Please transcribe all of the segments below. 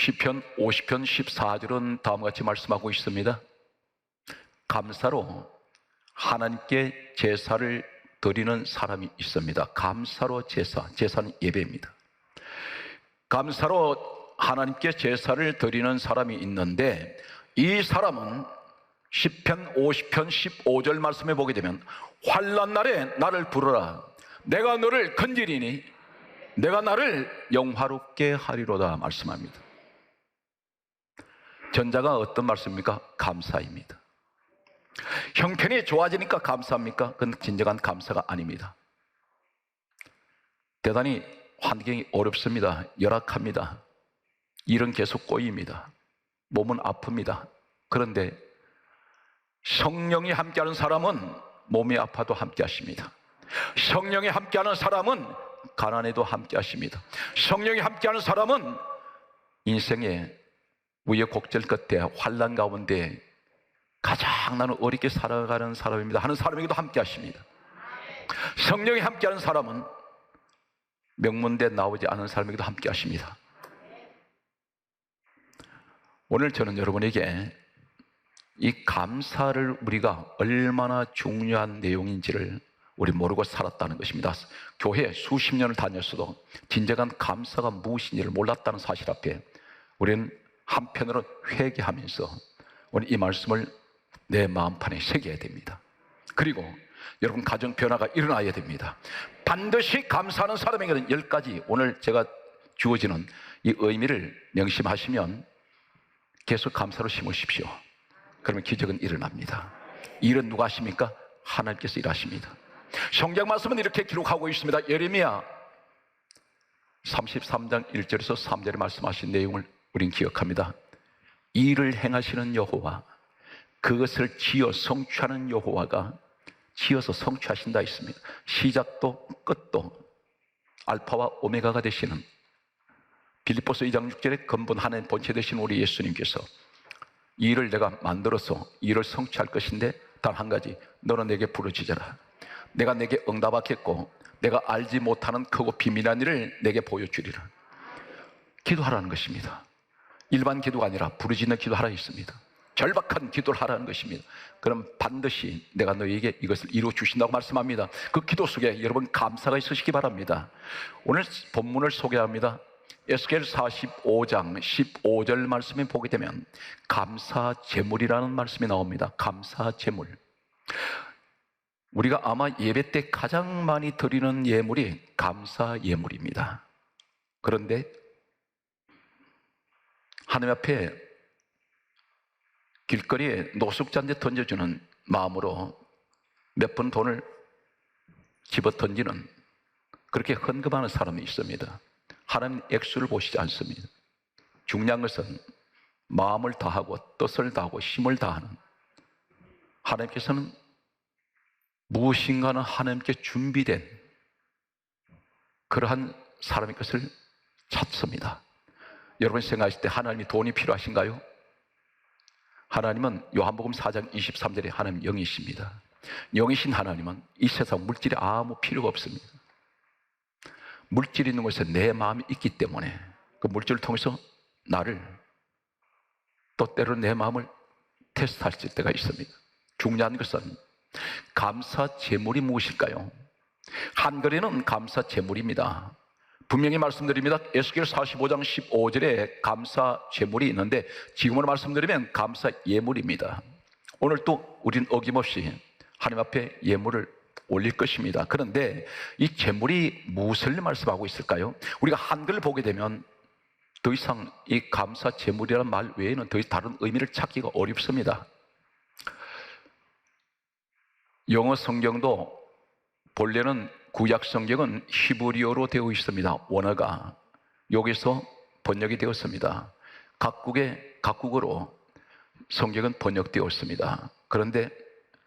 시편 50편 14절은 다음과 같이 말씀하고 있습니다. 감사로 하나님께 제사를 드리는 사람이 있습니다. 감사로 제사는 예배입니다. 감사로 하나님께 제사를 드리는 사람이 있는데, 이 사람은 시편 50편 15절 말씀에 보게 되면 환난 날에 나를 부르라, 내가 너를 건지리니 내가 나를 영화롭게 하리로다 말씀합니다. 전자가 어떤 말씀입니까? 감사입니다. 형편이 좋아지니까 감사합니까? 그건 진정한 감사가 아닙니다. 대단히 환경이 어렵습니다. 열악합니다. 일은 계속 꼬입니다. 몸은 아픕니다. 그런데 성령이 함께하는 사람은 몸이 아파도 함께하십니다. 성령이 함께하는 사람은 가난해도 함께하십니다. 성령이 함께하는 사람은 인생의 우여곡절 끝에 환난 가운데 가장 나는 어렵게 살아가는 사람입니다 하는 사람에게도 함께하십니다. 성령이 함께하는 사람은 명문대 나오지 않은 사람에게도 함께하십니다. 오늘 저는 여러분에게 이 감사를 우리가 얼마나 중요한 내용인지를 우리 모르고 살았다는 것입니다. 교회 수십 년을 다녔어도 진정한 감사가 무엇인지를 몰랐다는 사실 앞에 우리는 한편으로 회개하면서 오늘 이 말씀을 내 마음판에 새겨야 됩니다. 그리고 여러분 가정 변화가 일어나야 됩니다. 반드시 감사하는 사람에게는 10가지 오늘 제가 주어지는 이 의미를 명심하시면 계속 감사로 심으십시오. 그러면 기적은 일어납니다. 일은 누가 하십니까? 하나님께서 일하십니다. 성경 말씀은 이렇게 기록하고 있습니다. 예레미야 33장 1절에서 3절에 말씀하신 내용을 우린 기억합니다. 일을 행하시는 여호와, 그것을 지어 성취하는 여호와가 지어서 성취하신다 했습니다. 시작도 끝도 알파와 오메가가 되시는, 빌립보서 2장 6절에 근본 하나님 본체 되신 우리 예수님께서 이 일을 내가 만들어서 일을 성취할 것인데 단 한 가지, 너는 내게 부르짖어라. 내가 내게 응답하겠고 내가 알지 못하는 크고 비밀한 일을 내게 보여주리라. 기도하라는 것입니다. 일반 기도가 아니라 부르짖는 기도하라 했습니다. 절박한 기도를 하라는 것입니다. 그럼 반드시 내가 너에게 이것을 이루어 주신다고 말씀합니다. 그 기도 속에 여러분 감사가 있으시기 바랍니다. 오늘 본문을 소개합니다. 에스겔 45장 15절 말씀에 보게 되면 감사 제물이라는 말씀이 나옵니다. 감사 제물. 우리가 아마 예배 때 가장 많이 드리는 예물이 감사 예물입니다. 그런데 하나님 앞에 길거리에 노숙자한테 던져주는 마음으로 몇 번 돈을 집어 던지는, 그렇게 헌금하는 사람이 있습니다. 하나님 액수를 보시지 않습니다. 중요한 것은 마음을 다하고 뜻을 다하고 힘을 다하는, 하나님께서는 무엇인가는 하나님께 준비된 그러한 사람의 것을 찾습니다. 여러분 생각하실 때 하나님이 돈이 필요하신가요? 하나님은 요한복음 4장 23절에 하나님 영이십니다. 영이신 하나님은 이 세상 물질이 아무 필요가 없습니다. 물질이 있는 곳에 내 마음이 있기 때문에 그 물질을 통해서 나를, 또 때로는 내 마음을 테스트할 때가 있습니다. 중요한 것은 감사 제물이 무엇일까요? 한글에는 감사 제물입니다. 분명히 말씀드립니다. 에스겔 45장 15절에 감사 제물이 있는데 지금으로 말씀드리면 감사 예물입니다. 오늘 또 우리는 어김없이 하나님 앞에 예물을 올릴 것입니다. 그런데 이 제물이 무엇을 말씀하고 있을까요? 우리가 한글을 보게 되면 더 이상 이 감사 제물이라는 말 외에는 더 이상 다른 의미를 찾기가 어렵습니다. 영어 성경도 본래는 구약 성경은 히브리어로 되어 있습니다. 원어가 여기서 번역이 되었습니다. 각국어로 성경은 번역되었습니다. 그런데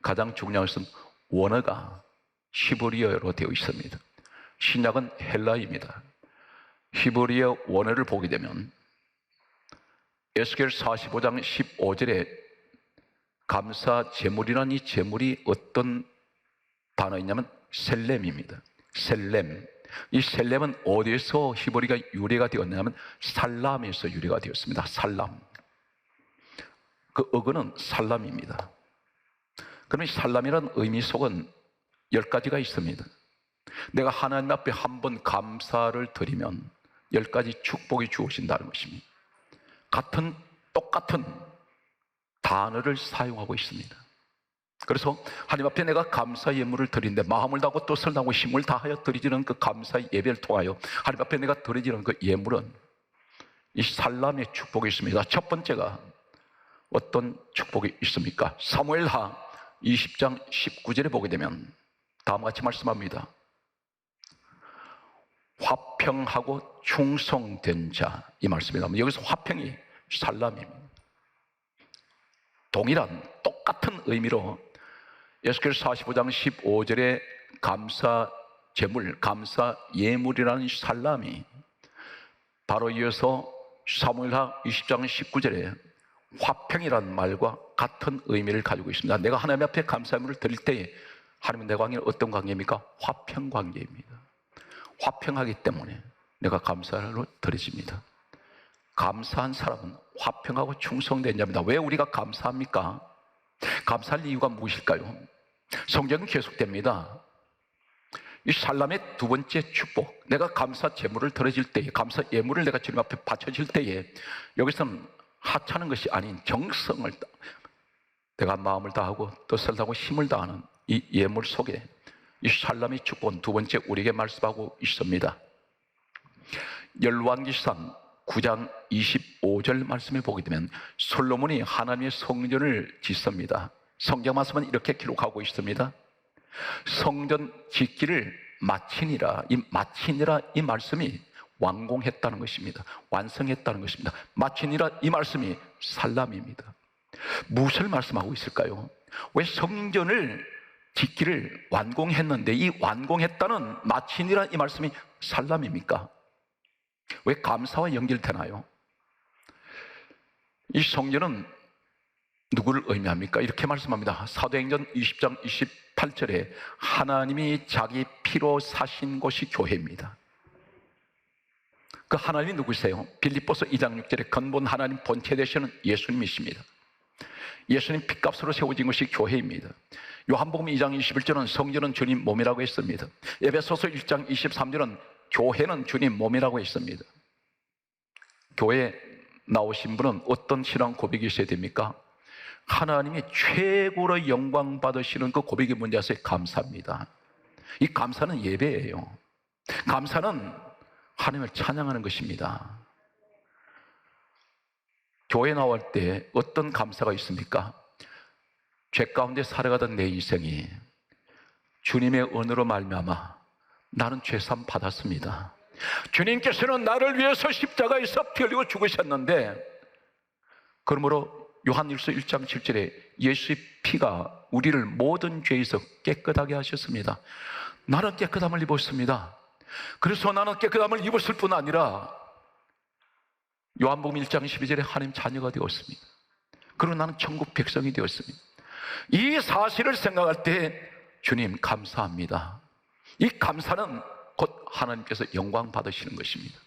가장 중요한 것은 원어가 히브리어로 되어 있습니다. 신약은 헬라입니다. 히브리어 원어를 보게 되면 에스겔 45장 15절에 감사 제물이라는 이 제물이 어떤 단어이냐면 셀렘입니다. 셀렘. 이 셀렘은 어디에서 히브리가 유래가 되었냐면 살람에서 유래가 되었습니다. 살람. 그 어근은 살람입니다. 그러면 살람이라는 의미 속은 10가지가 있습니다. 내가 하나님 앞에 한 번 감사를 드리면 10가지 축복이 주어진다는 것입니다. 똑같은 단어를 사용하고 있습니다. 그래서 하나님 앞에 내가 감사 예물을 드리는데 마음을 다하고 뜻을 다하고 힘을 다하여 드리지는 그 감사 예배를 통하여 하나님 앞에 내가 드리지는 그 예물은 이 살람의 축복이 있습니다. 첫 번째가 어떤 축복이 있습니까? 사무엘하 20장 19절에 보게 되면 다음과 같이 말씀합니다. 화평하고 충성된 자, 이 말씀이 나옵니다. 여기서 화평이 살람입니다. 동일한 똑같은 의미로 에스겔 45장 15절에 감사 제물, 감사 예물이라는 살람이 바로 이어서 사무엘하 20장 19절에 화평이라는 말과 같은 의미를 가지고 있습니다. 내가 하나님 앞에 감사 예물을 드릴 때에 하나님은 내 관계는 어떤 관계입니까? 화평 관계입니다. 화평하기 때문에 내가 감사를 드려집니다. 감사한 사람은 화평하고 충성된 자입니다. 왜 우리가 감사합니까? 감사할 이유가 무엇일까요? 성경은 계속됩니다. 이 살람의 두 번째 축복, 내가 감사 제물을 드려질 때에, 감사 예물을 내가 주님 앞에 바쳐질 때에, 여기서는 하찮은 것이 아닌 정성을, 내가 마음을 다하고 뜻을 다하고 힘을 다하는 이 예물 속에 이 살람의 축복은 두 번째 우리에게 말씀하고 있습니다. 열왕기상 9장 25절 말씀에 보게 되면 솔로몬이 하나님의 성전을 짓습니다. 성경 말씀은 이렇게 기록하고 있습니다. 성전 짓기를 마치니라, 이 말씀이 완공했다는 것입니다. 완성했다는 것입니다. 마치니라 이 말씀이 살람입니다. 무엇을 말씀하고 있을까요? 왜 성전을 짓기를 완공했는데 이 완공했다는 마치니라 이 말씀이 살람입니까? 왜 감사와 연결되나요? 이 성전은 누구를 의미합니까? 이렇게 말씀합니다. 사도행전 20장 28절에 하나님이 자기 피로 사신 곳이 교회입니다. 그 하나님이 누구세요? 빌립보서 2장 6절에 근본 하나님 본체 되시는 예수님이십니다. 예수님 핏값으로 세워진 것이 교회입니다. 요한복음 2장 21절은 성전은 주님 몸이라고 했습니다. 에베소서 1장 23절은 교회는 주님 몸이라고 했습니다. 교회에 나오신 분은 어떤 신앙 고백이 있어야 됩니까? 하나님이 최고로 영광 받으시는 그 고백이 뭔지 아세요? 감사합니다. 이 감사는 예배예요. 감사는 하나님을 찬양하는 것입니다. 교회 나올 때 어떤 감사가 있습니까? 죄 가운데 살아가던 내 인생이 주님의 은혜로 말미암아 나는 죄삼 받았습니다. 주님께서는 나를 위해서 십자가에서 피 흘리고 죽으셨는데, 그러므로 요한일서 1장 7절에 예수의 피가 우리를 모든 죄에서 깨끗하게 하셨습니다. 나는 깨끗함을 입었습니다. 그래서 나는 깨끗함을 입었을 뿐 아니라 요한복음 1장 12절에 하나님 자녀가 되었습니다. 그리고 나는 천국 백성이 되었습니다. 이 사실을 생각할 때 주님 감사합니다. 이 감사는 곧 하나님께서 영광 받으시는 것입니다.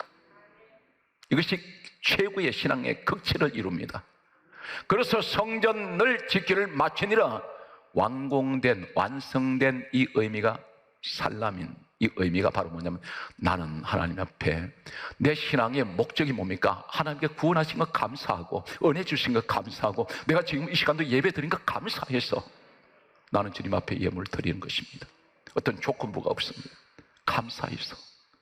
이것이 최고의 신앙의 극치를 이룹니다. 그래서 성전을 짓기를 마치니라 완성된 이 의미가 살람인 이 의미가 바로 뭐냐면 나는 하나님 앞에 내 신앙의 목적이 뭡니까? 하나님께 구원하신 것 감사하고 은혜 주신 것 감사하고 내가 지금 이 시간도 예배 드린 것 감사해서 나는 주님 앞에 예물을 드리는 것입니다. 어떤 조건부가 없습니다. 감사해서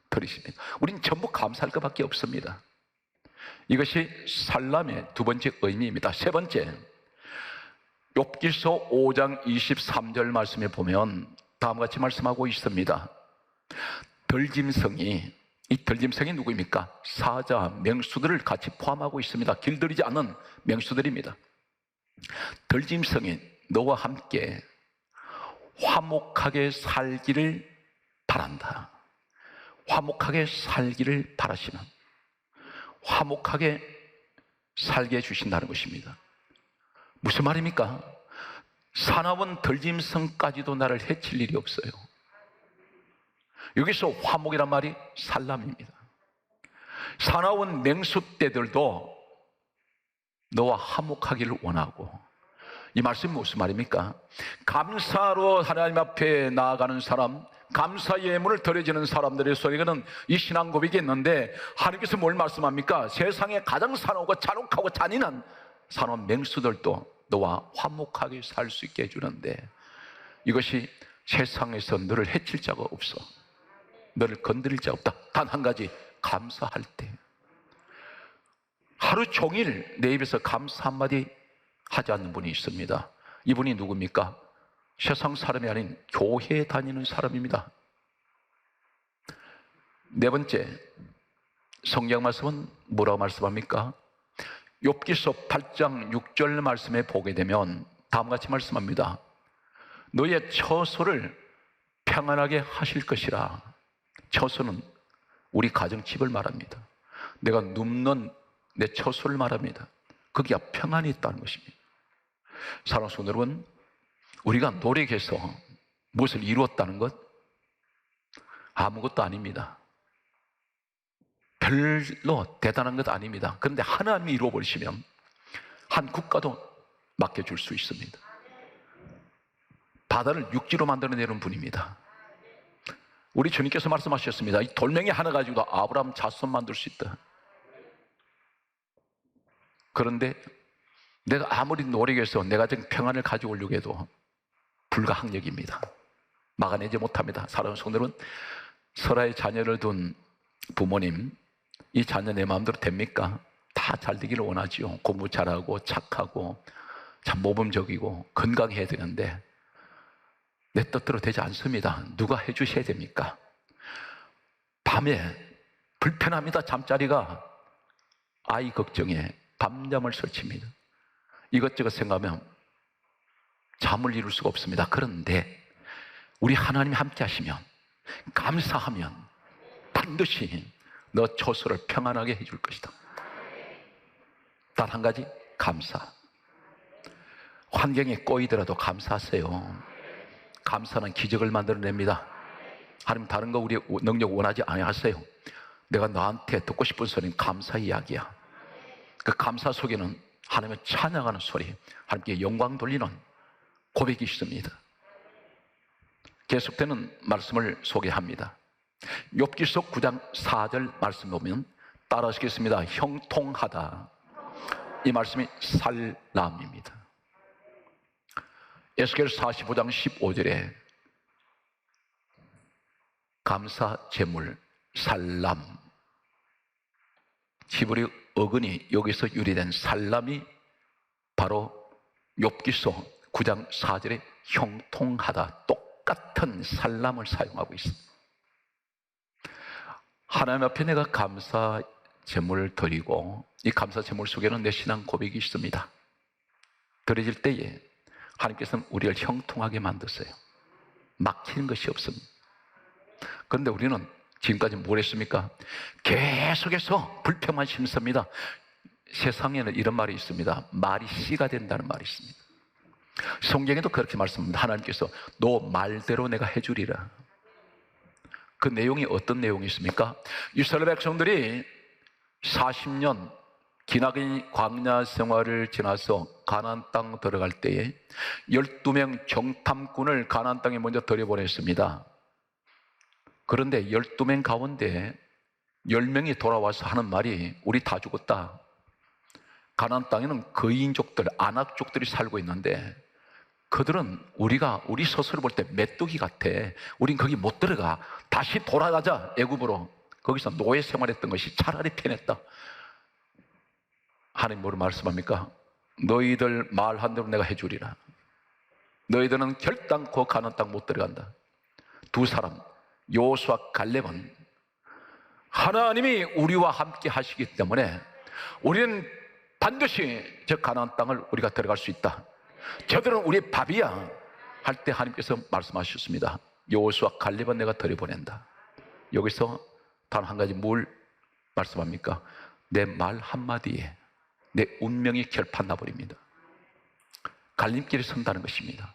드리십니다. 우린 전부 감사할 것밖에 없습니다. 이것이 살람의 두 번째 의미입니다. 세 번째, 욥기서 5장 23절 말씀에 보면 다음과 같이 말씀하고 있습니다. 덜짐승이, 이 덜짐승이 누구입니까? 사자, 맹수들을 같이 포함하고 있습니다. 길들이지 않은 맹수들입니다. 덜짐승이 너와 함께 화목하게 살기를 바란다. 화목하게 살기를 바라시는, 화목하게 살게 해주신다는 것입니다. 무슨 말입니까? 사나운 덜짐승까지도 나를 해칠 일이 없어요. 여기서 화목이란 말이 살람입니다. 사나운 맹수떼들도 너와 화목하기를 원하고, 이 말씀이 무슨 말입니까? 감사로 하나님 앞에 나아가는 사람, 감사 예물을 드려지는 사람들의 소리는 이 신앙 고백이 있는데, 하나님께서 뭘 말씀합니까? 세상에 가장 사나우고 잔혹하고 잔인한 사나운 맹수들도 너와 화목하게 살 수 있게 해주는데, 이것이 세상에서 너를 해칠 자가 없어. 너를 건드릴 자가 없다. 단 한 가지, 감사할 때. 하루 종일 내 입에서 감사 한마디 하지 않는 분이 있습니다. 이분이 누굽니까? 세상 사람이 아닌 교회에 다니는 사람입니다. 네 번째, 성경 말씀은 뭐라고 말씀합니까? 욥기서 8장 6절 말씀에 보게 되면 다음과 같이 말씀합니다. 너의 처소를 평안하게 하실 것이라. 처소는 우리 가정집을 말합니다. 내가 눕는 내 처소를 말합니다. 거기가 평안이 있다는 것입니다. 사랑하는 성도 여러분, 우리가 노력해서 무엇을 이루었다는 것? 아무것도 아닙니다. 별로 대단한 것 아닙니다. 그런데 하나님이 이루어버리시면 한 국가도 맡겨줄 수 있습니다. 바다를 육지로 만들어내는 분입니다. 우리 주님께서 말씀하셨습니다. 이 돌멩이 하나 가지고도 아브라함 자손 만들 수 있다. 그런데 내가 아무리 노력해서 내가 지금 평안을 가져오려고 해도 불가항력입니다. 막아내지 못합니다. 사랑하는 성도들은, 설아의 자녀를 둔 부모님, 이 자녀 내 마음대로 됩니까? 다 잘 되기를 원하지요. 공부 잘하고 착하고 참 모범적이고 건강해야 되는데 내 뜻대로 되지 않습니다. 누가 해주셔야 됩니까? 밤에 불편합니다. 잠자리가. 아이 걱정에 밤잠을 설칩니다. 이것저것 생각하면 잠을 이룰 수가 없습니다. 그런데 우리 하나님이 함께 하시면, 감사하면 반드시 너 처소를 평안하게 해줄 것이다. 단 한 가지, 감사. 환경에 꼬이더라도 감사하세요. 감사는 기적을 만들어냅니다. 하나님 다른 거 우리 능력 원하지 않으세요. 내가 너한테 듣고 싶은 소리는 감사 이야기야. 그 감사 속에는 하나님을 찬양하는 소리, 하나님께 영광 돌리는 고백이 있습니다. 계속되는 말씀을 소개합니다. 욥기서 9장 4절 말씀 보면 따라하시겠습니다. 형통하다. 이 말씀이 살람입니다. 에스겔 45장 15절에 감사 제물 살람, 히브리 어근이 여기서 유래된 살람이 바로 욥기서 9장 4절에 형통하다, 똑같은 살람을 사용하고 있습니다. 하나님 앞에 내가 감사 제물을 드리고, 이 감사 제물 속에는 내 신앙 고백이 있습니다. 드려질 때에 하나님께서는 우리를 형통하게 만드세요. 막히는 것이 없습니다. 그런데 우리는 지금까지 뭘 했습니까? 계속해서 불평만 심습니다. 세상에는 이런 말이 있습니다. 말이 씨가 된다는 말이 있습니다. 성경에도 그렇게 말씀합니다. 하나님께서 너 말대로 내가 해주리라. 그 내용이 어떤 내용이 있습니까? 이스라엘 백성들이 40년 기나긴 광야 생활을 지나서 가나안 땅 들어갈 때에 12명 정탐꾼을 가나안 땅에 먼저 들여보냈습니다. 그런데 12명 가운데 10명이 돌아와서 하는 말이 우리 다 죽었다. 가나안 땅에는 거인족들, 아낙족들이 살고 있는데 그들은 우리 스스로 볼 때 메뚜기 같아. 우린 거기 못 들어가. 다시 돌아가자, 애굽으로. 거기서 노예 생활했던 것이 차라리 편했다. 하나님 뭐를 말씀합니까? 너희들 말한 대로 내가 해주리라. 너희들은 결단코 가나안 땅 못 들어간다. 두 사람, 여호수아 갈렙은 하나님이 우리와 함께 하시기 때문에 우리는 반드시 저 가나안 땅을 우리가 들어갈 수 있다. 저들은 우리 밥이야 할 때 하나님께서 말씀하셨습니다. 여호수아 갈렙은 내가 들여보낸다. 여기서 단 한 가지 뭘 말씀합니까? 내 말 한마디에 내 운명이 결판 나버립니다. 갈림길에 선다는 것입니다.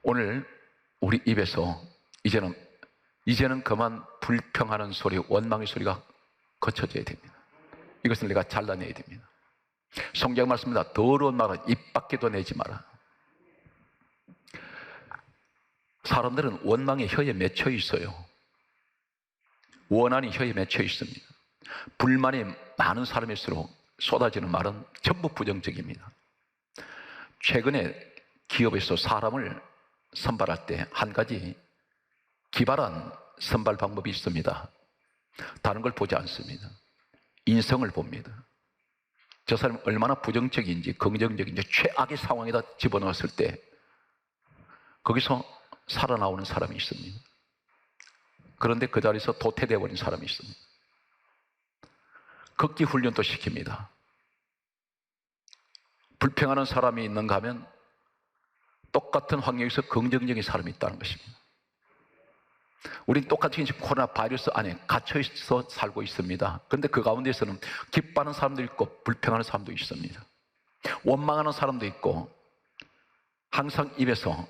오늘 우리 입에서 이제는 이제는 그만 불평하는 소리, 원망의 소리가 거쳐져야 됩니다. 이것을 내가 잘라내야 됩니다. 성경 말씀입니다. 더러운 말은 입 밖에도 내지 마라. 사람들은 원망의 혀에 맺혀 있어요. 원한이 혀에 맺혀 있습니다. 불만이 많은 사람일수록 쏟아지는 말은 전부 부정적입니다. 최근에 기업에서 사람을 선발할 때 한 가지 기발한 선발 방법이 있습니다. 다른 걸 보지 않습니다. 인성을 봅니다. 저 사람이 얼마나 부정적인지 긍정적인지 최악의 상황에다 집어넣었을 때 거기서 살아나오는 사람이 있습니다. 그런데 그 자리에서 도태되어 버린 사람이 있습니다. 극기 훈련도 시킵니다. 불평하는 사람이 있는가 하면 똑같은 환경에서 긍정적인 사람이 있다는 것입니다. 우린 똑같이 지금 코로나 바이러스 안에 갇혀있어 살고 있습니다. 그런데 그 가운데서는 기뻐하는 사람도 있고 불평하는 사람도 있습니다. 원망하는 사람도 있고 항상 입에서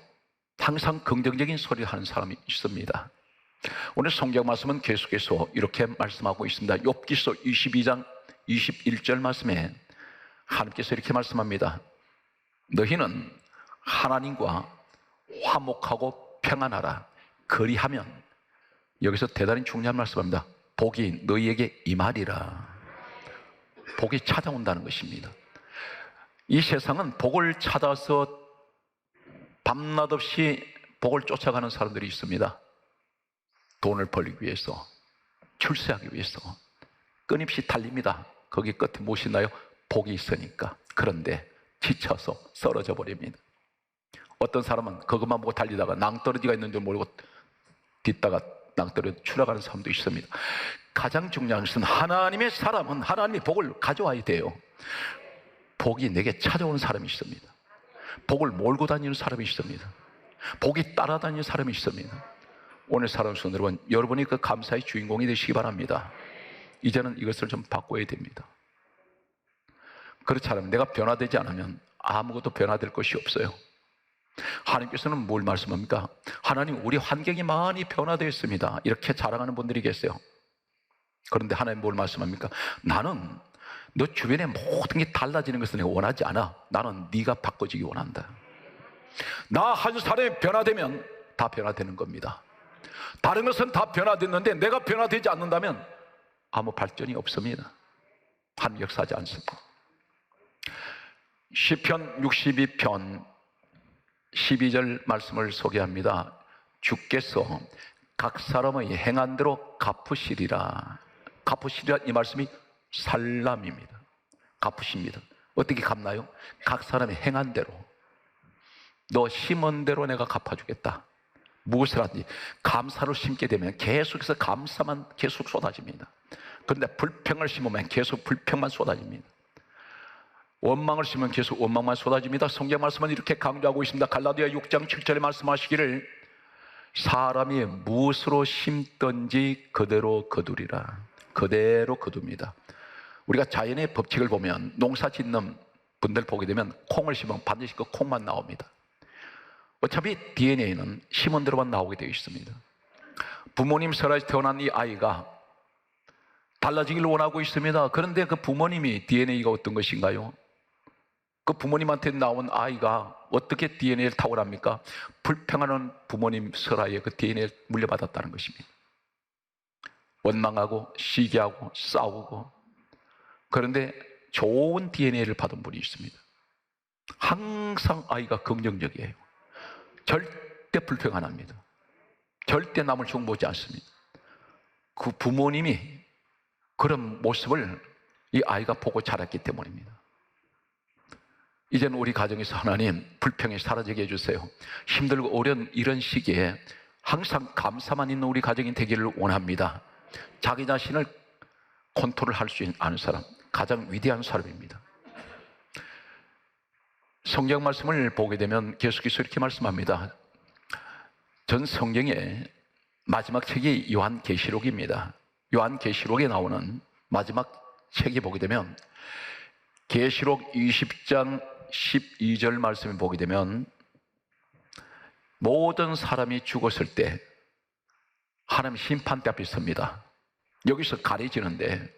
항상 긍정적인 소리를 하는 사람이 있습니다. 오늘 성경 말씀은 계속해서 이렇게 말씀하고 있습니다. 욥기서 22장 21절 말씀에 하나님께서 이렇게 말씀합니다. 너희는 하나님과 화목하고 평안하라. 그리하면, 여기서 대단히 중요한 말씀합니다. 복이 너희에게 임하리라. 복이 찾아온다는 것입니다. 이 세상은 복을 찾아서 밤낮 없이 복을 쫓아가는 사람들이 있습니다. 돈을 벌기 위해서, 출세하기 위해서 끊임없이 달립니다. 거기 끝에 무엇이 있나요? 복이 있으니까. 그런데 지쳐서 쓰러져 버립니다. 어떤 사람은 그것만 보고 달리다가 낭떠러지가 있는 줄 모르고 뒤따가 낭떠러지 추락하는 사람도 있습니다. 가장 중요한 것은 하나님의 사람은 하나님의 복을 가져와야 돼요. 복이 내게 찾아오는 사람이 있습니다. 복을 몰고 다니는 사람이 있습니다. 복이 따라다니는 사람이 있습니다. 오늘 사랑하는 여러분, 여러분이 그 감사의 주인공이 되시기 바랍니다. 이제는 이것을 좀 바꿔야 됩니다. 그렇지 않으면, 내가 변화되지 않으면 아무것도 변화될 것이 없어요. 하나님께서는 뭘 말씀합니까? 하나님, 우리 환경이 많이 변화되었습니다. 이렇게 자랑하는 분들이 계세요. 그런데 하나님 뭘 말씀합니까? 나는 너 주변에 모든 게 달라지는 것을 내가 원하지 않아. 나는 네가 바꿔지기 원한다. 나 한 사람이 변화되면 다 변화되는 겁니다. 다른 것은 다 변화됐는데 내가 변화되지 않는다면 아무 발전이 없습니다. 하나님 역사하지 않습니다. 시편 62편 12절 말씀을 소개합니다. 주께서 각 사람의 행한 대로 갚으시리라. 갚으시리라, 이 말씀이 살람입니다. 갚으십니다. 어떻게 갚나요? 각 사람의 행한 대로, 너 심은 대로 내가 갚아주겠다. 무엇을 하든지 감사를 심게 되면 계속해서 감사만 계속 쏟아집니다. 그런데 불평을 심으면 계속 불평만 쏟아집니다. 원망을 심으면 계속 원망만 쏟아집니다. 성경 말씀은 이렇게 강조하고 있습니다. 갈라디아 6장 7절에 말씀하시기를 사람이 무엇으로 심든지 그대로 거두리라. 그대로 거둡니다. 우리가 자연의 법칙을 보면 농사 짓는 분들 보게 되면 콩을 심으면 반드시 그 콩만 나옵니다. 어차피 DNA는 심은 대로만 나오게 되어 있습니다. 부모님 설에서 태어난 이 아이가 달라지기를 원하고 있습니다. 그런데 그 부모님이 DNA가 어떤 것인가요? 그 부모님한테 나온 아이가 어떻게 DNA를 타고납니까? 불평하는 부모님 설하에 그 DNA를 물려받았다는 것입니다. 원망하고 시기하고 싸우고. 그런데 좋은 DNA를 받은 분이 있습니다. 항상 아이가 긍정적이에요. 절대 불평 안 합니다. 절대 남을 흉보지 않습니다. 그 부모님이 그런 모습을 이 아이가 보고 자랐기 때문입니다. 이제는 우리 가정에서 하나님 불평이 사라지게 해주세요. 힘들고 어려운 이런 시기에 항상 감사만 있는 우리 가정이 되기를 원합니다. 자기 자신을 컨트롤할 수 있는 사람, 가장 위대한 사람입니다. 성경 말씀을 보게 되면 계속해서 이렇게 말씀합니다. 전 성경의 마지막 책이 요한계시록입니다. 요한계시록에 나오는 마지막 책이 보게 되면 계시록 20장 12절 말씀을 보게 되면 모든 사람이 죽었을 때 하나님 심판대 앞에 섭니다. 여기서 가려지는데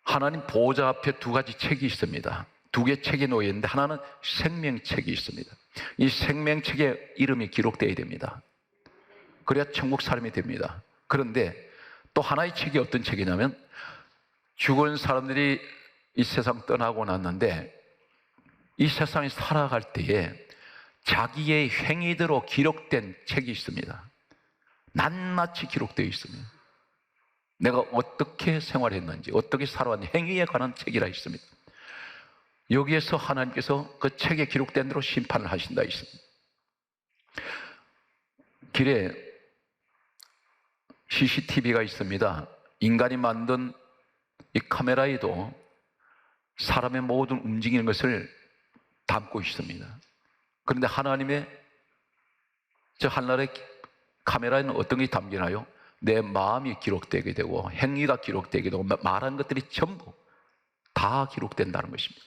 하나님 보호자 앞에 두 가지 책이 있습니다. 두 개의 책이 놓여 있는데 하나는 생명책이 있습니다. 이 생명책에 이름이 기록되어야 됩니다. 그래야 천국 사람이 됩니다. 그런데 또 하나의 책이 어떤 책이냐면 죽은 사람들이 이 세상 떠나고 났는데 이 세상에 살아갈 때에 자기의 행위대로 기록된 책이 있습니다. 낱낱이 기록되어 있습니다. 내가 어떻게 생활했는지, 어떻게 살아왔는지 행위에 관한 책이라 있습니다. 여기에서 하나님께서 그 책에 기록된 대로 심판을 하신다 있습니다. 길에 CCTV가 있습니다. 인간이 만든 이 카메라에도 사람의 모든 움직이는 것을 담고 있습니다. 그런데 하나님의 저 하늘의 카메라에는 어떤 게 담기나요? 내 마음이 기록되게 되고 행위가 기록되게 되고 말한 것들이 전부 다 기록된다는 것입니다.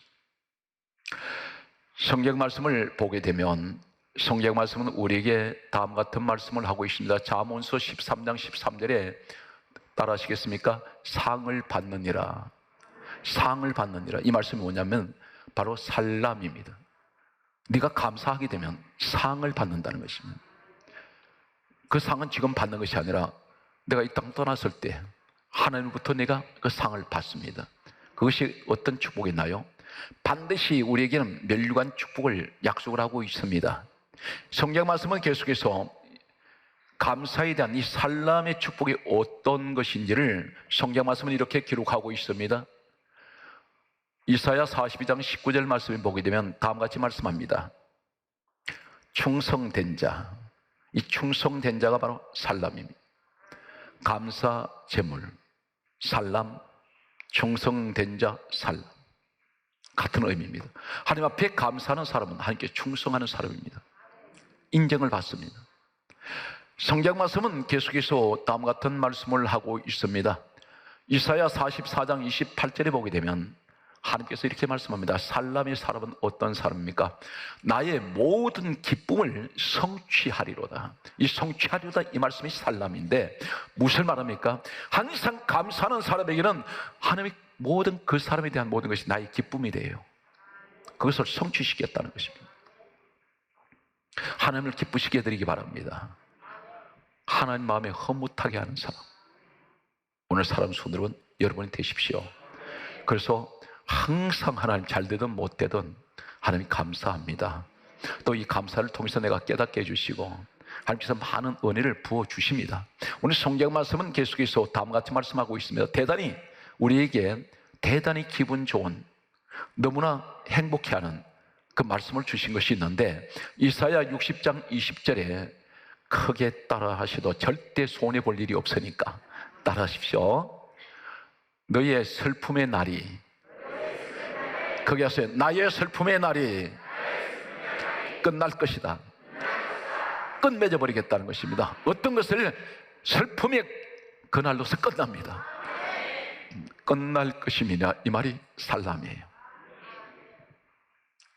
성경 말씀을 보게 되면 성경 말씀은 우리에게 다음 같은 말씀을 하고 있습니다. 잠언서 13장 13절에 따라 하시겠습니까? 상을 받느니라. 상을 받느니라. 이 말씀이 뭐냐면 바로 살람입니다. 네가 감사하게 되면 상을 받는다는 것입니다. 그 상은 지금 받는 것이 아니라 내가 이 땅 떠났을 때 하나님부터 내가 그 상을 받습니다. 그것이 어떤 축복이나요? 반드시 우리에게는 멸류관 축복을 약속을 하고 있습니다. 성경 말씀은 계속해서 감사에 대한 이 살람의 축복이 어떤 것인지를 성경 말씀은 이렇게 기록하고 있습니다. 이사야 42장 19절 말씀을 보게 되면 다음같이 말씀합니다. 충성된 자, 이 충성된 자가 바로 살람입니다. 감사, 제물, 살람, 충성된 자, 살람 같은 의미입니다. 하나님 앞에 감사하는 사람은 하나님께 충성하는 사람입니다. 인정을 받습니다. 성경 말씀은 계속해서 다음 같은 말씀을 하고 있습니다. 이사야 44장 28절에 보게 되면 하나님께서 이렇게 말씀합니다. 살람의 사람은 어떤 사람입니까? 나의 모든 기쁨을 성취하리로다. 이 성취하리로다 이 말씀이 살람인데 무슨 말합니까? 항상 감사하는 사람에게는 하나님의 모든 그 사람에 대한 모든 것이 나의 기쁨이 돼요. 그것을 성취시켰다는 것입니다. 하나님을 기쁘시게 해드리기 바랍니다. 하나님 마음에 허무하게 하는 사람, 오늘 사람 손으로는 여러분이 되십시오. 그래서 항상 하나님 잘 되든 못 되든 하나님 감사합니다. 또 이 감사를 통해서 내가 깨닫게 해주시고 하나님께서 많은 은혜를 부어주십니다. 오늘 성경 말씀은 계속해서 다음과 같이 말씀하고 있습니다. 대단히 우리에게 대단히 기분 좋은 너무나 행복해하는 그 말씀을 주신 것이 있는데 이사야 60장 20절에 크게 따라 하셔도 절대 손해볼 일이 없으니까 따라 하십시오. 너희의 슬픔의 날이 거기 하세요. 나의 슬픔의 날이 끝날 것이다. 끝맺어 버리겠다는 것입니다. 어떤 것을 슬픔의 그날로서 끝납니다. 끝날 것입니다. 이 말이 살람이에요.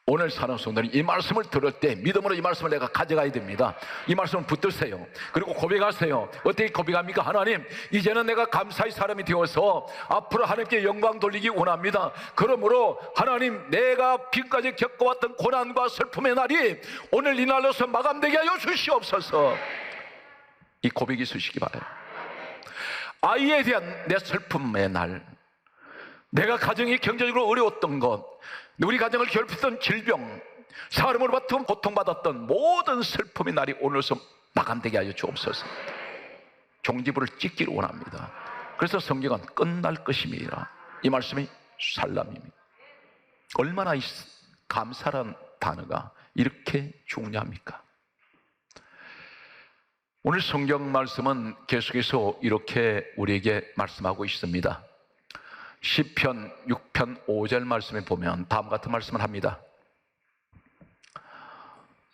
오늘 사는 성도는 이 말씀을 들을 때 믿음으로 이 말씀을 내가 가져가야 됩니다. 이 말씀을 붙드세요. 그리고 고백하세요. 어떻게 고백합니까? 하나님, 이제는 내가 감사의 사람이 되어서 앞으로 하나님께 영광 돌리기 원합니다. 그러므로 하나님, 내가 지금까지 겪어왔던 고난과 슬픔의 날이 오늘 이 날로서 마감되게 하여 주시옵소서. 이 고백이 있으시기 바라요. 아이에 대한 내 슬픔의 날, 내가 가정이 경제적으로 어려웠던 것, 우리 가정을 괴롭혔던 질병, 사람으로 받던 고통받았던 모든 슬픔의 날이 오늘서 마감되게 하여 주옵소서. 종지부를 찍기를 원합니다. 그래서 성경은 끝날 것임이라 이 말씀이 살람입니다. 얼마나 이 감사란 단어가 이렇게 중요합니까? 오늘 성경 말씀은 계속해서 이렇게 우리에게 말씀하고 있습니다. 시편 6편 5절 말씀에 보면 다음 같은 말씀을 합니다.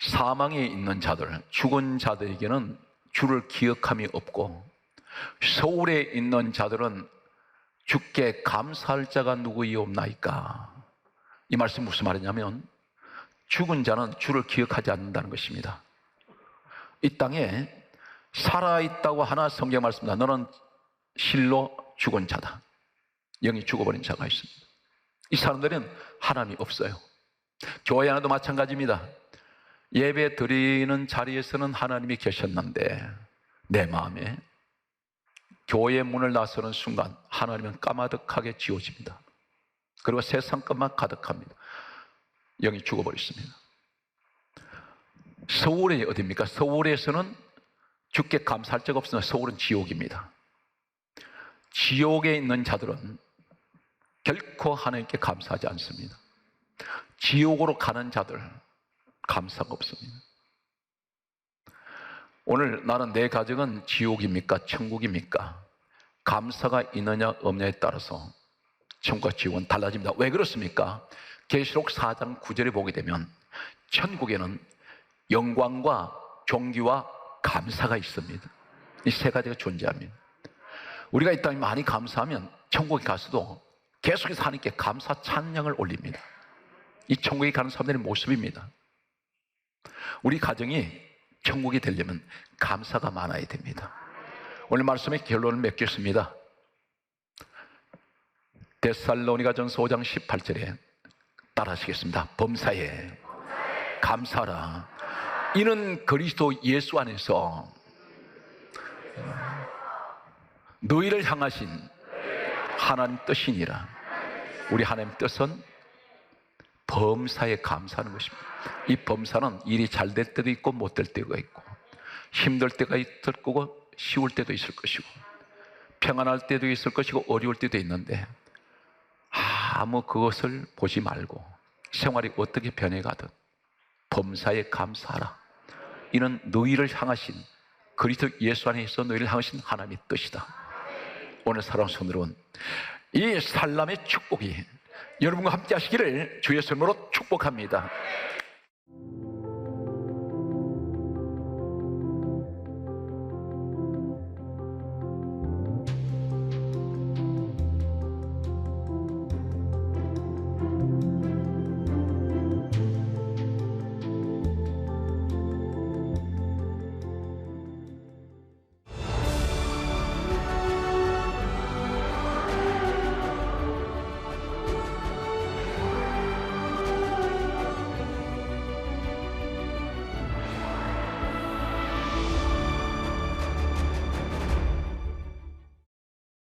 사망에 있는 자들, 죽은 자들에게는 주를 기억함이 없고 소울에 있는 자들은 주께 감사할 자가 누구이옵나이까. 이 말씀이 무슨 말이냐면 죽은 자는 주를 기억하지 않는다는 것입니다. 이 땅에 살아있다고 하나 성경 말씀입니다. 너는 실로 죽은 자다. 영이 죽어버린 자가 있습니다. 이 사람들은 하나님이 없어요. 교회 안에도 마찬가지입니다. 예배 드리는 자리에서는 하나님이 계셨는데 내 마음에 교회 문을 나서는 순간 하나님은 까마득하게 지워집니다. 그리고 세상 것만 가득합니다. 영이 죽어버렸습니다. 서울이 어디입니까? 서울에서는 주께 감사할 적 없으나 서울은 지옥입니다. 지옥에 있는 자들은 결코 하나님께 감사하지 않습니다. 지옥으로 가는 자들 감사가 없습니다. 오늘 나는 내 가정은 지옥입니까? 천국입니까? 감사가 있느냐 없느냐에 따라서 천국과 지옥은 달라집니다. 왜 그렇습니까? 계시록 4장 9절에 보게 되면 천국에는 영광과 존귀와 감사가 있습니다. 이 세 가지가 존재합니다. 우리가 이 땅에 많이 감사하면 천국에 가서도 계속해서 하나님께 감사 찬양을 올립니다. 이 천국에 가는 사람들의 모습입니다. 우리 가정이 천국이 되려면 감사가 많아야 됩니다. 오늘 말씀의 결론을 맺겠습니다. 데살로니가전서 5장 18절에 따라하시겠습니다. 범사에 감사하라. 이는 그리스도 예수 안에서 너희를 향하신 하나님 뜻이니라. 우리 하나님 뜻은 범사에 감사하는 것입니다. 이 범사는 일이 잘 될 때도 있고 못 될 때가 있고 힘들 때가 있을 거고 쉬울 때도 있을 것이고 평안할 때도 있을 것이고 어려울 때도 있는데 아무 그것을 보지 말고 생활이 어떻게 변해가든 범사에 감사하라. 이는 너희를 향하신 그리스도 예수 안에 있어 너희를 향하신 하나님의 뜻이다. 오늘 사랑하는 성도는 이 살람의 축복이 여러분과 함께 하시기를 주의 이름으로 축복합니다.